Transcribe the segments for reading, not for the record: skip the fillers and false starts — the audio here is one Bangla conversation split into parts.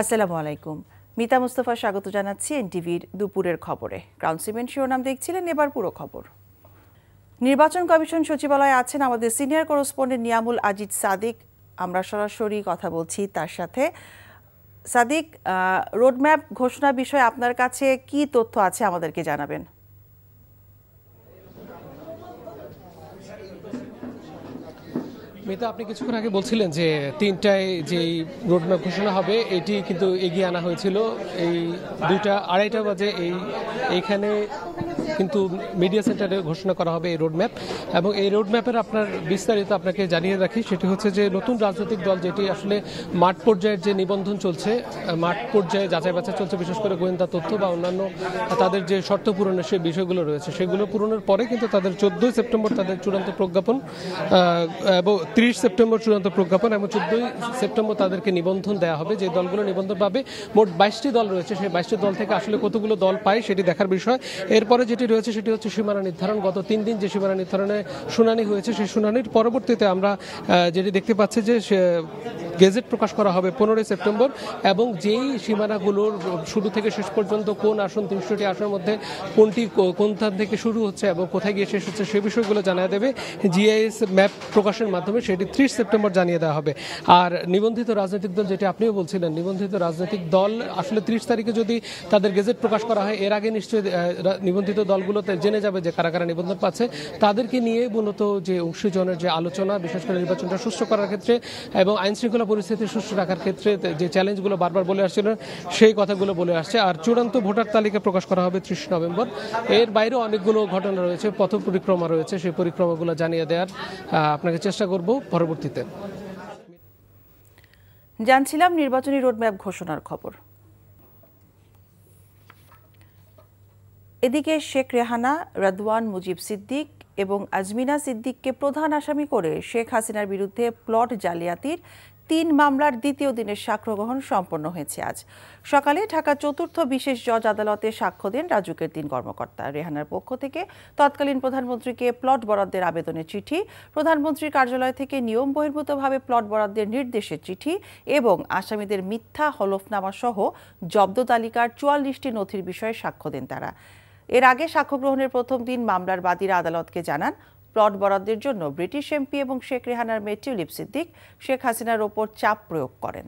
আসসালামু আলাইকুম। মিতা মুস্তাফা স্বাগত জানাচ্ছি এনটিভির দুপুরের খবরে। ক্রাউন সিমেন্ট শিরোনাম দেখছিলেন, এবার পুরো খবর। নির্বাচন কমিশন সচিবালয়ে আছেন আমাদের সিনিয়র করেসপন্ডেন্ট নিয়ামুল আজিজ সাদিক। আমরা সরাসরি কথা বলছি তার সাথে। সাদিক, রোডম্যাপ ঘোষণা বিষয়ে আপনার কাছে কি তথ্য আছে আমাদেরকে জানাবেন। মিতা, আপনি কিছুক্ষণ আগে বলছিলেন যে 3টায় যেই রোডম্যাপ ঘোষণা হবে এটি কিন্তু এগিয়ে আনা হয়েছিল এই 2টা 2:30 বাজে এইখানে কিন্তু মিডিয়া সেন্টারে ঘোষণা করা হবে এই রোডম্যাপ। এবং এই রোডম্যাপের আপনার বিস্তারিত আপনাকে জানিয়ে রাখি, সেটি হচ্ছে যে নতুন রাজনৈতিক দল যেটি আসলে মাঠ পর্যায়ের যে নিবন্ধন চলছে, মাঠ পর্যায়ে যাচাই বাছাই চলছে, বিশেষ করে গোয়েন্দা তথ্য বা অন্যান্য তাদের যে শর্ত পূরণের সেই বিষয়গুলো রয়েছে, সেগুলো পূরণের পরে কিন্তু তাদের 14 সেপ্টেম্বর তাদের চূড়ান্ত প্রজ্ঞাপন এবং 30 সেপ্টেম্বর চূড়ান্ত প্রজ্ঞাপন এবং 14 সেপ্টেম্বর তাদেরকে নিবন্ধন দেওয়া হবে। যে দলগুলো নিবন্ধন পাবে, মোট 22টি দল রয়েছে, সেই 22টি দল থেকে আসলে কতগুলো দল পায় সেটি দেখার বিষয়। এরপরে যেটি রয়েছে সেটি হচ্ছে সীমানা নির্ধারণ। গত 3 দিন যে সীমানা নির্ধারণে শুনানি হয়েছে, সেই শুনানির পরবর্তীতে আমরা যেটি দেখতে পাচ্ছি যে গেজেট প্রকাশ করা হবে 15 সেপ্টেম্বর এবং যেই সীমানাগুলোর শুরু থেকে শেষ পর্যন্ত কোন আসন 300টি আসনের মধ্যে কোনটি কোন স্থান থেকে শুরু হচ্ছে এবং কোথায় গিয়ে শেষ হচ্ছে সে বিষয়গুলো জানিয়ে দেবে জিআইএস ম্যাপ প্রকাশের মাধ্যমে। সেটি 30 সেপ্টেম্বর জানিয়ে দেওয়া হবে। আর নিবন্ধিত রাজনৈতিক দল, যেটি আপনিও বলছিলেন, নিবন্ধিত রাজনৈতিক দল আসলে 30 তারিখে যদি তাদের গেজেট প্রকাশ করা হয়, এর আগে নিশ্চয়ই নিবন্ধিত দলগুলোতে জেনে যাবে যে কারা কারা নিবন্ধন পাচ্ছে। তাদেরকে নিয়ে মূলত যে অংশীজনের যে আলোচনা, বিশেষ করে নির্বাচনটা সুষ্ঠু করার ক্ষেত্রে এবং আইন শৃঙ্খলা পরিস্থিতি সুষ্ঠু রাখার ক্ষেত্রে যে চ্যালেঞ্জগুলো বারবার বলে আসছিল, সেই কথাগুলো বলে আসছে। আর চূড়ান্ত ভোটার তালিকা প্রকাশ করা হবে 30 নভেম্বর। এর বাইরেও অনেকগুলো ঘটনা রয়েছে, পথ পরিক্রমা রয়েছে, সেই পরিক্রমাগুলো জানিয়ে দেওয়ার আপনাকে চেষ্টা করব পরবর্তীতে। জানছিলাম নির্বাচনী রোডম্যাপ ঘোষণার খবর। এদিকে শেখ রেহানা, রাদওয়ান মুজিব সিদ্দিক এবং আজমিনা সিদ্দিককে প্রধান আসামি করে শেখ হাসিনার বিরুদ্ধে প্লট জালিয়াতির 3 মামলার দ্বিতীয় দিনের সাক্ষ্য গ্রহণ সম্পন্ন হয়েছে আজ সকালে। ঢাকা 4র্থ বিশেষ জজ আদালতে সাক্ষ্য দেন রাজুকের 3 কর্মকর্তা। রেহানার পক্ষ থেকে তৎকালীন প্রধানমন্ত্রীকে প্লট বরাদ্দের আবেদনের চিঠি, প্রধানমন্ত্রীর কার্যালয় থেকে নিয়ম বহির্ভূতভাবে প্লট বরাদ্দের নির্দেশের চিঠি এবং আসামিদের মিথ্যা হলফনামা সহ জব্দ তালিকার 44টি নথির বিষয়ে সাক্ষ্য দেন তারা। এর আগে সাক্ষ্য গ্রহণের প্রথম দিন মামলার বাদীরা আদালতকে জানান, প্লট বরাদ্দের জন্য ব্রিটিশ এমপি এবং শেখ রেহানার মেয়ে টিউলিপ সিদ্দিক শেখ হাসিনার ওপর চাপ প্রয়োগ করেন।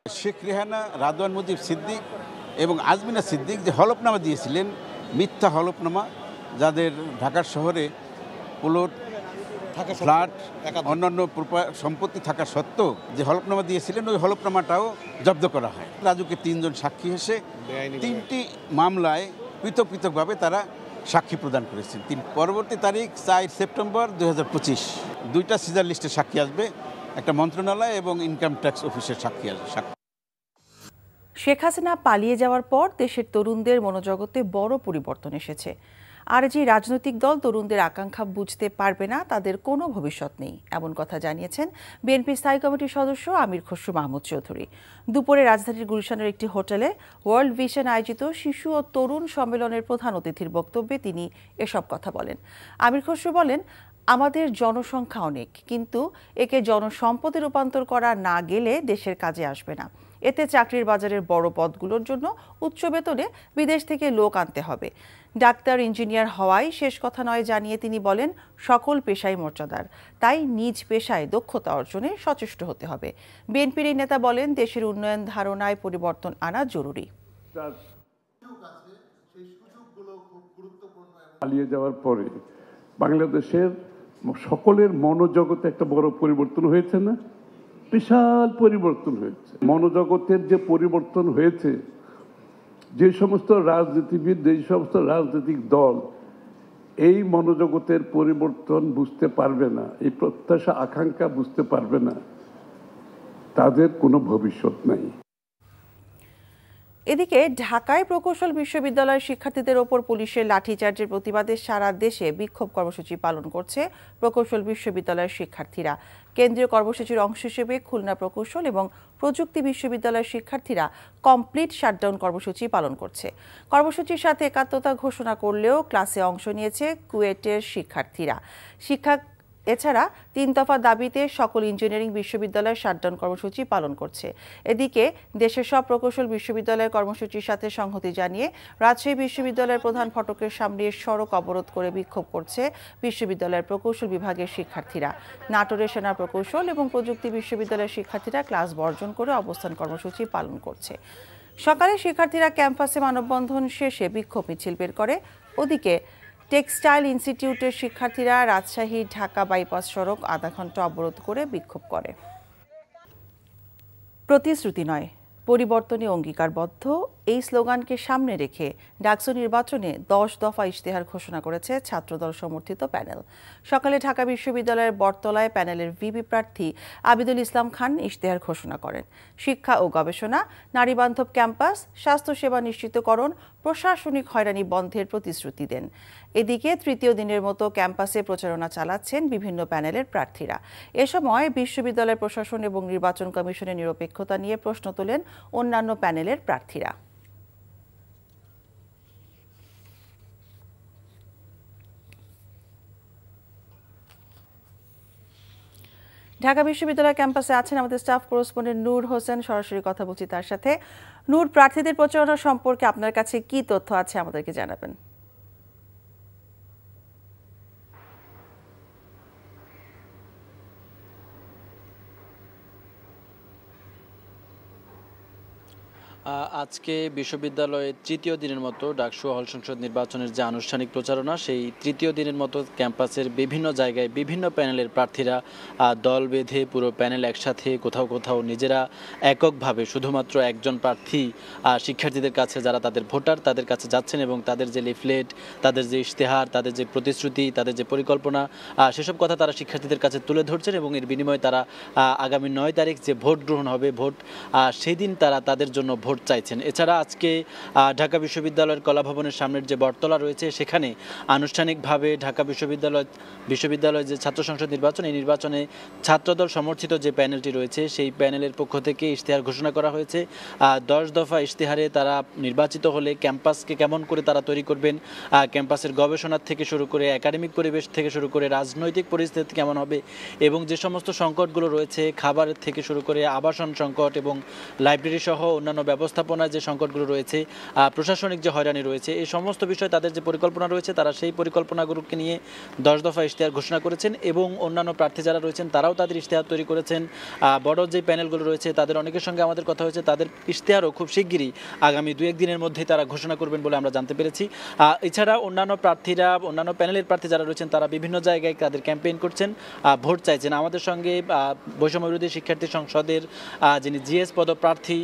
শেখ রেহানা, রাদওয়ান মুজিব সিদ্দিক এবং আজমিনা সিদ্দিক যে হলফনামা দিয়েছিলেন, মিথ্যা হলফনামা, যাদের ঢাকার শহরে প্লট, ফ্ল্যাট, অন্যান্য সম্পত্তি থাকা সত্ত্বেও যে হলফনামা দিয়েছিলেন, ওই হলফনামাটাও জব্দ করা হয়। রাজুকে 3 জন সাক্ষী এসে 3টি মামলায় পৃথক পৃথকভাবে তারা সাক্ষী প্রদান করেছেন। পরবর্তী তারিখ 4 সেপ্টেম্বর 2025 2টা সিজার লিস্টের সাক্ষী আসবে, একটা মন্ত্রণালয় এবং ইনকাম ট্যাক্স অফিসের সাক্ষী আসবে। শেখ হাসিনা পালিয়ে যাওয়ার পর দেশের তরুণদের মনোজগতে বড় পরিবর্তন এসেছে। আর যে রাজনৈতিক দল তরুণদের আকাঙ্ক্ষা বুঝতে পারবে না, তাদের কোনো ভবিষ্যৎ নেই, এমন কথা জানিয়েছেন বিএনপি স্থায়ী কমিটির সদস্য আমির খসরু মাহমুদ চৌধুরী। দুপুরে রাজধানীর গুলশানের একটি হোটেলে ওয়ার্ল্ড ভিশন আয়োজিত শিশু ও তরুণ সম্মেলনের প্রধান অতিথির বক্তব্যে তিনি এসব কথা বলেন। আমির খসরু বলেন, আমাদের জনসংখ্যা অনেক, কিন্তু একে জনসম্পদে রূপান্তর করা না গেলে দেশের কাজে আসবে না। এতে চাকরির বাজারের বড় পদগুলোর জন্য উচ্চ বেতনে বিদেশ থেকে লোক আনতে হবে। ডাক্তার, ইঞ্জিনিয়ার হওয়াই শেষ কথা নয় জানিয়ে তিনি বলেন, সকল পেশাই মর্যাদার, তাই নিজ পেশায় দক্ষতা অর্জনে সচেষ্ট হতে হবে। বিএনপির এই নেতা বলেন, দেশের উন্নয়ন ধারণায় পরিবর্তন আনা জরুরি। পালিয়ে যাওয়ার পরে বাংলাদেশের সকলের মনোজগতে একটা বড় পরিবর্তন হয়েছে না? বিশাল পরিবর্তন হয়েছে। মনোজগতের যে পরিবর্তন হয়েছে, যে সমস্ত রাজনীতিবিদ, যে সমস্ত রাজনৈতিক দল এই মনোজগতের পরিবর্তন বুঝতে পারবে না, এই প্রত্যাশা আকাঙ্ক্ষা বুঝতে পারবে না, তাদের কোনো ভবিষ্যৎ নাই। এদিকে ঢাকায় প্রকৌশল বিশ্ববিদ্যালয়ের শিক্ষার্থীদের ওপর পুলিশের লাঠিচার্জের প্রতিবাদে সারা দেশে বিক্ষোভ কর্মসূচি পালন করছে প্রকৌশল বিশ্ববিদ্যালয়ের শিক্ষার্থীরা। কেন্দ্রীয় কর্মসূচির অংশ হিসেবে খুলনা প্রকৌশল এবং প্রযুক্তি বিশ্ববিদ্যালয়ের শিক্ষার্থীরা কমপ্লিট শাটডাউন কর্মসূচি পালন করছে। কর্মসূচির সাথে একাত্মতা ঘোষণা করলেও ক্লাসে অংশ নিয়েছে কুয়েটের শিক্ষার্থীরা। এছাড়া ৩ দফা দাবিতে সকল ইঞ্জিনিয়ারিং বিশ্ববিদ্যালয় শাটডাউন কর্মসূচি পালন করছে। এদিকে দেশের সব প্রকৌশল বিশ্ববিদ্যালয়ের কর্মসূচির সাথে সংহতি জানিয়ে রাজশাহী বিশ্ববিদ্যালয়ের প্রধান ফটকের সামনে সড়ক অবরোধ করে বিক্ষোভ করছে বিশ্ববিদ্যালয়ের প্রকৌশল বিভাগের শিক্ষার্থীরা। নাটোরের সেনা প্রকৌশল এবং প্রযুক্তি বিশ্ববিদ্যালয়ের শিক্ষার্থীরা ক্লাস বর্জন করে অবস্থান কর্মসূচি পালন করছে। সকালে শিক্ষার্থীরা ক্যাম্পাসে মানববন্ধন শেষে বিক্ষোভ মিছিল বের করে। ওদিকে টেক্সটাইল ইনস্টিটিউটের শিক্ষার্থীরা রাজশাহী ঢাকা বাইপাস সড়ক আধা ঘন্টা অবরোধ করে বিক্ষোভ করে। প্রতিশ্রুতি নয়, পরিবর্তনে অঙ্গীকারবদ্ধ এই স্লোগানকে সামনে রেখে ডাকসু নির্বাচনে 10 দফা ইশতেহার ঘোষণা করেছে ছাত্রদল সমর্থিত প্যানেল। সকালে ঢাকা বিশ্ববিদ্যালয়ের বটতলায় প্যানেলের ভিপি প্রার্থী আবিদুল ইসলাম খান ইশতেহার ঘোষণা করেন। শিক্ষা ও গবেষণা, নারীবান্ধব ক্যাম্পাস, স্বাস্থ্যসেবা নিশ্চিতকরণ, প্রশাসনিক হয়রানি বন্ধের প্রতিশ্রুতি দেন। এদিকে তৃতীয় দিনের মতো ক্যাম্পাসে প্রচারণা চালাচ্ছেন বিভিন্ন প্যানেলের প্রার্থীরা। এ সময় বিশ্ববিদ্যালয় প্রশাসন এবং নির্বাচন কমিশনের নিরপেক্ষতা নিয়ে প্রশ্ন তোলেন অন্যান্য প্যানেলের প্রার্থীরা। ঢাকা বিশ্ববিদ্যালয় ক্যাম্পাসে আছেন আমাদের স্টাফ করেসপন্ডেন্ট নূর হোসেন, সরাসরি কথা বলছি তার সাথে। নূর, প্রার্থীদের প্রচারণা সম্পর্কে আপনার কাছে কি তথ্য আছে আমাদেরকে জানাবেন। আজকে বিশ্ববিদ্যালয়ের তৃতীয় দিনের মতো ডাকসু হল সংসদ নির্বাচনের যে আনুষ্ঠানিক প্রচারণা, সেই তৃতীয় দিনের মতো ক্যাম্পাসের বিভিন্ন জায়গায় বিভিন্ন প্যানেলের প্রার্থীরা দল বেঁধে পুরো প্যানেল একসাথে কোথাও কোথাও নিজেরা এককভাবে শুধুমাত্র একজন প্রার্থী শিক্ষার্থীদের কাছে, যারা তাদের ভোটার, তাদের কাছে যাচ্ছেন এবং তাদের যে লিফলেট, তাদের যে ইশতেহার, তাদের যে প্রতিশ্রুতি, তাদের যে পরিকল্পনা, সেসব কথা তারা শিক্ষার্থীদের কাছে তুলে ধরছেন এবং এর বিনিময়ে তারা আগামী 9 তারিখ যে ভোট গ্রহণ হবে, সেই দিন তারা তাদের জন্য ভোট চাইছেন। এছাড়া আজকে ঢাকা বিশ্ববিদ্যালয়ের কলাভবনের সামনের যে বটতলা রয়েছে, সেখানে আনুষ্ঠানিকভাবে ঢাকা বিশ্ববিদ্যালয়ের যে ছাত্র সংসদ নির্বাচন, এই নির্বাচনে ছাত্রদল সমর্থিত যে প্যানেলটি রয়েছে, সেই প্যানেলের পক্ষ থেকে ইশতেহার ঘোষণা করা হয়েছে। 10 দফা ইশতেহারে তারা নির্বাচিত হলে ক্যাম্পাসকে কেমন করে তারা তৈরি করবেন, ক্যাম্পাসের গবেষণার থেকে শুরু করে একাডেমিক পরিবেশ থেকে শুরু করে রাজনৈতিক পরিস্থিতি কেমন হবে এবং যে সমস্ত সংকটগুলো রয়েছে, খাবারের থেকে শুরু করে আবাসন সংকট এবং লাইব্রেরি সহ অন্যান্য ব্যবস্থাপনার যে সংকটগুলো রয়েছে, প্রশাসনিক যে হয়রানি রয়েছে, এই সমস্ত বিষয়ে তাদের যে পরিকল্পনা রয়েছে, তারা সেই পরিকল্পনাগুলোকে নিয়ে 10 দফা ইশতেহার ঘোষণা করেছেন এবং অন্যান্য প্রার্থী যারা রয়েছেন তারাও তাদের ইশতেহার তৈরি করেছেন। বড় যে প্যানেলগুলো রয়েছে তাদের অনেকের সঙ্গে আমাদের কথা হয়েছে, তাদের ইশতেহারও খুব শিগগিরই আগামী 2-1 দিনের মধ্যেই তারা ঘোষণা করবেন বলে আমরা জানতে পেরেছি। এছাড়া অন্যান্য প্যানেলের প্রার্থী যারা রয়েছেন তারা বিভিন্ন জায়গায় তাদের ক্যাম্পেইন করছেন, ভোট চাইছেন। আমাদের সঙ্গে বৈষম্য বিরোধী শিক্ষার্থী সংসদের যিনি জিএস পদপ্রার্থী,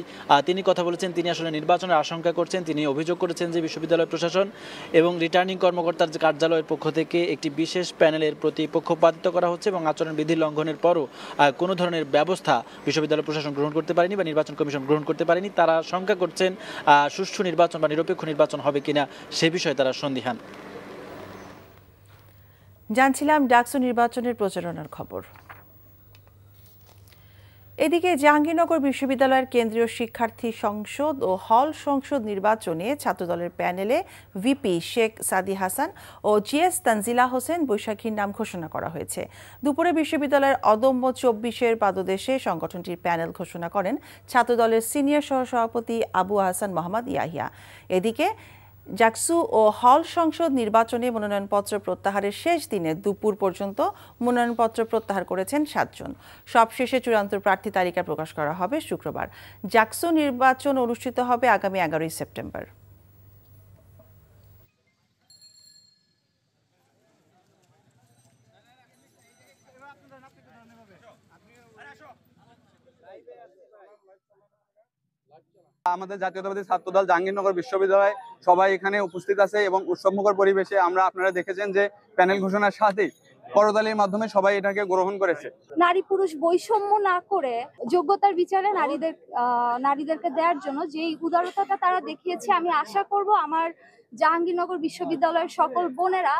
তিনি কথা বলেছেন। তিনি আসলে নির্বাচনের আশঙ্কা করছেন। তিনি অভিযোগ করেছেন যে বিশ্ববিদ্যালয় প্রশাসন এবং রিটার্নিং কর্মকর্তার যে কার্যালয়ের পক্ষ থেকে একটি বিশেষ প্যানেলের প্রতি পক্ষপাতিত্ব করা হচ্ছে এবং আচরণবিধি লঙ্ঘনের পরও কোনো ধরনের ব্যবস্থা বিশ্ববিদ্যালয় প্রশাসন গ্রহণ করতে পারেনি বা নির্বাচন কমিশন গ্রহণ করতে পারেনি। তারা শঙ্কা করছেন সুষ্ঠু নির্বাচন বা নিরপেক্ষ নির্বাচন হবে কিনা সে বিষয়ে তারা সন্দিহান। জানছিলাম ডাকসু নির্বাচনের প্রচারণার খবর। এদিকে জাহাঙ্গীরনগর বিশ্ববিদ্যালয়ের কেন্দ্রীয় শিক্ষার্থী সংসদ ও হল সংসদ নির্বাচনে ছাত্রদলের প্যানেলে ভিপি শেখ সাদি হাসান ও জিএস তানজিলা হোসেন বৈশাখীর নাম ঘোষণা করা হয়েছে। দুপুরে বিশ্ববিদ্যালয়ের অদম্য 24-এর পাদদেশে সংগঠনটির প্যানেল ঘোষণা করেন ছাত্রদলের সিনিয়র সহসভাপতি আবু আহসান মোহাম্মদ ইয়াহিয়া। এদিকে ডাকসু ও হল সংসদ নির্বাচনে মনোনয়নপত্র প্রত্যাহারের শেষ দিনে দুপুর পর্যন্ত মনোনয়নপত্র প্রত্যাহার করেছেন 7 জন। সবশেষে চূড়ান্ত প্রার্থী তালিকা প্রকাশ করা হবে শুক্রবার। ডাকসু নির্বাচন অনুষ্ঠিত হবে আগামী 11 সেপ্টেম্বর। আমাদের জাতীয়তাবাদী ছাত্রদল জাহাঙ্গীরনগর বিশ্ববিদ্যালয় সবাই এখানে উপস্থিত আছে এবং উৎসবমুখর পরিবেশে আমরা আপনারা দেখেছেন যে প্যানেল ঘোষণার সাথেই করতালির মাধ্যমে সবাই এটাকে গ্রহণ করেছে। নারী পুরুষ বৈষম্য না করে যোগ্যতার বিচারে নারীদেরকে দেওয়ার জন্য যে উদারতাটা তারা দেখিয়েছে, আমি আশা করব আমার জাহাঙ্গীরনগর বিশ্ববিদ্যালয়ের সকল বোনেরা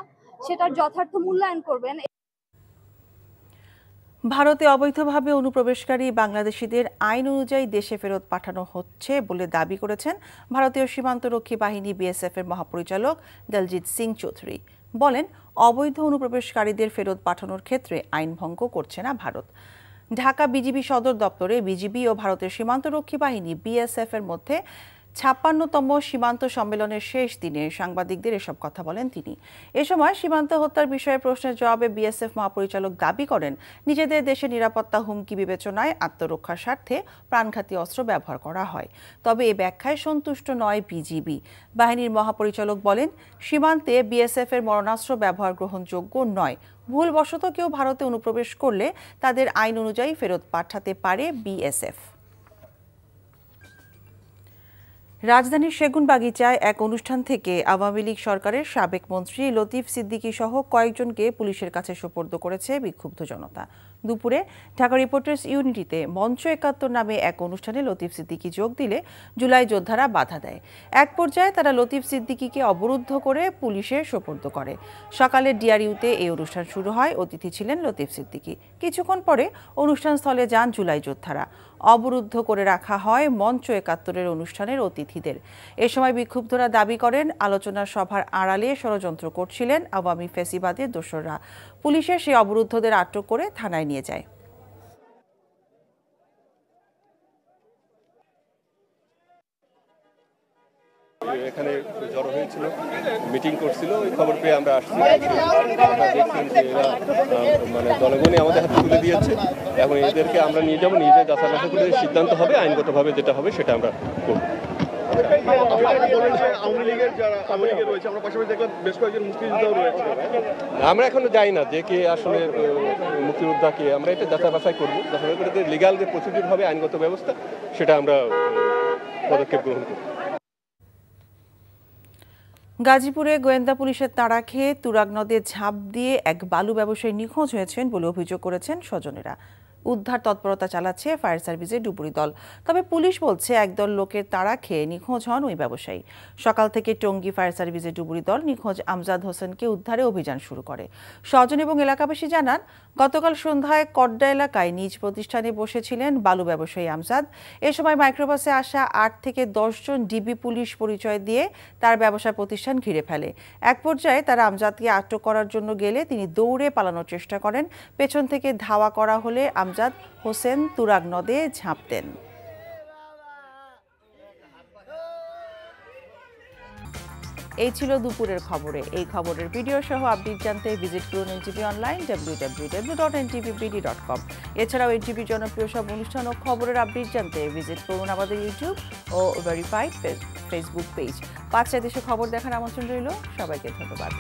সেটার যথার্থ মূল্যায়ন করবেন। ভারতে অবৈধভাবে অনুপ্রবেশকারী বাংলাদেশিদের আইন অনুযায়ী দেশে ফেরত পাঠানো হচ্ছে বলে দাবি করেছেন ভারতীয় সীমান্তরক্ষী বাহিনী বিএসএফ এর মহাপরিচালক দলজিৎ সিং চৌধুরী। বলেন, অবৈধ অনুপ্রবেশকারীদের ফেরত পাঠানোর ক্ষেত্রে আইন ভঙ্গ করছে না ভারত। ঢাকা বিজিবি সদর দপ্তরে বিজিবি ও ভারতের সীমান্তরক্ষী বাহিনী বিএসএফ এর মধ্যে ৫৬তম সীমান্ত সম্মেলনের শেষ দিনে সাংবাদিকদের এসব কথা বলেন তিনি। এ সময় সীমান্ত হত্যার বিষয়ে প্রশ্নের জবাবে বিএসএফ মহাপরিচালক দাবি করেন, নিজেদের দেশের নিরাপত্তা হুমকি বিবেচনায় আত্মরক্ষার স্বার্থে প্রাণঘাতী অস্ত্র ব্যবহার করা হয়। তবে এ ব্যাখ্যায় সন্তুষ্ট নয় বিজিবি। বাহিনীর মহাপরিচালক বলেন, সীমান্তে বিএসএফ এর মরণাস্ত্র ব্যবহার গ্রহণযোগ্য নয়। ভুলবশত কেউ ভারতে অনুপ্রবেশ করলে তাদের আইন অনুযায়ী ফেরত পাঠাতে পারে বিএসএফ। রাজধানীর সেগুনবাগিচায় এক অনুষ্ঠান থেকে আওয়ামী লীগ সরকারের সাবেক মন্ত্রী লতিফ সিদ্দিকী সহ কয়েকজনকে পুলিশের কাছে সোপর্দ করেছে বিক্ষুব্ধ জনতা। দুপুরে ঢাকা রিপোর্টার্স ইউনিটিতে মঞ্চ ৭১ নামে এক অনুষ্ঠানে লতিফ সিদ্দিকী যোগ দিলে জুলাই যোদ্ধারা বাধা দেয়। এক পর্যায়ে তারা লতিফ সিদ্দিকীকে অবরুদ্ধ করে পুলিশের সোপর্দ করে। সকালে ডিআরইউতে এই অনুষ্ঠান শুরু হয়। অতিথি ছিলেন লতিফ সিদ্দিকী। কিছুক্ষণ পরে অনুষ্ঠান স্থলে যান জুলাই যোদ্ধারা। অবরুদ্ধ করে রাখা হয় মঞ্চ ৭১-এর অনুষ্ঠানের অতিথিদের। এ সময় বিক্ষুব্ধরা দাবি করেন, আলোচনা সভার আড়ালে ষড়যন্ত্র করছিলেন আওয়ামী ফ্যাসিবাদের দোসররা। পুলিশের সেই অবরুদ্ধদের আটক করে থানায় নিয়ে যায়। এখানে জড়ো হয়েছিল, মিটিং করছিল, ওই খবর পেয়ে আমরা আসছি। দেখছেন যে এরা মানে জনগণই আমাদের হাতে তুলে দিয়েছে। এখন এদেরকে আমরা নিয়ে যাবো, নিয়ে যাই যাচাই বাছাই করে সিদ্ধান্ত হবে, আইনগতভাবে যেটা হবে সেটা আমরা করব। আমরা এখনো যাই না যে কে আসলে মুক্তিযোদ্ধা কে, আমরা এটা যাচাই বাছাই করবো। যাচাই করে লিগাল যে প্রসিডিউর হবে, আইনগত ব্যবস্থা, সেটা আমরা পদক্ষেপ গ্রহণ করব। গাজীপুরে গোয়েন্দা পুলিশের তাড়া খেয়ে তুরাগ নদে ঝাঁপ দিয়ে এক বালু ব্যবসায়ী নিখোঁজ হয়েছেন বলে অভিযোগ করেছেন স্বজনেরা। উদ্ধার তৎপরতা চালাচ্ছে ফায়ার সার্ভিসের ডুবুরি দল। তবে পুলিশ বলছে, একদল লোকের তাড়া খেয়ে নিখোঁজ হন ওই ব্যবসায়ী। সকাল থেকে টঙ্গী ফায়ার সার্ভিসের ডুবুরি দল নিখোঁজ আমজাদ হোসেনকে উদ্ধারে অভিযান শুরু করে। স্বজন এবং এলাকাবাসী জানান, গতকাল সন্ধ্যায় কড্ডা এলাকায় নিজ প্রতিষ্ঠানে বসেছিলেন বালু ব্যবসায়ী আমজাদ। এ সময় মাইক্রোবাসে আসা ৮ থেকে ১০ জন ডিবি পুলিশ পরিচয় দিয়ে তার ব্যবসা প্রতিষ্ঠান ঘিরে ফেলে। এক পর্যায়ে তারা আমজাদকে আটক করার জন্য গেলে তিনি দৌড়ে পালানোর চেষ্টা করেন। পেছন থেকে ধাওয়া করা হলে আমজাদ হোসেন তুরাগ নদে ঝাঁপ দেন। এই ছিল দুপুরের খবরে। এই খবরের ভিডিও সহ আপডেট জানতে ভিজিট করুন এনটিভি অনলাইন www.ntv.com। এছাড়াও এনটিভির জনপ্রিয় সব অনুষ্ঠান ও খবরের আপডেট জানতে ভিজিট করুন আমাদের ইউটিউব ও ভেরিফাইড ফেসবুক পেজ। ৫ দেশে খবর দেখার আমন্ত্রণ রইল। সবাইকে ধন্যবাদ।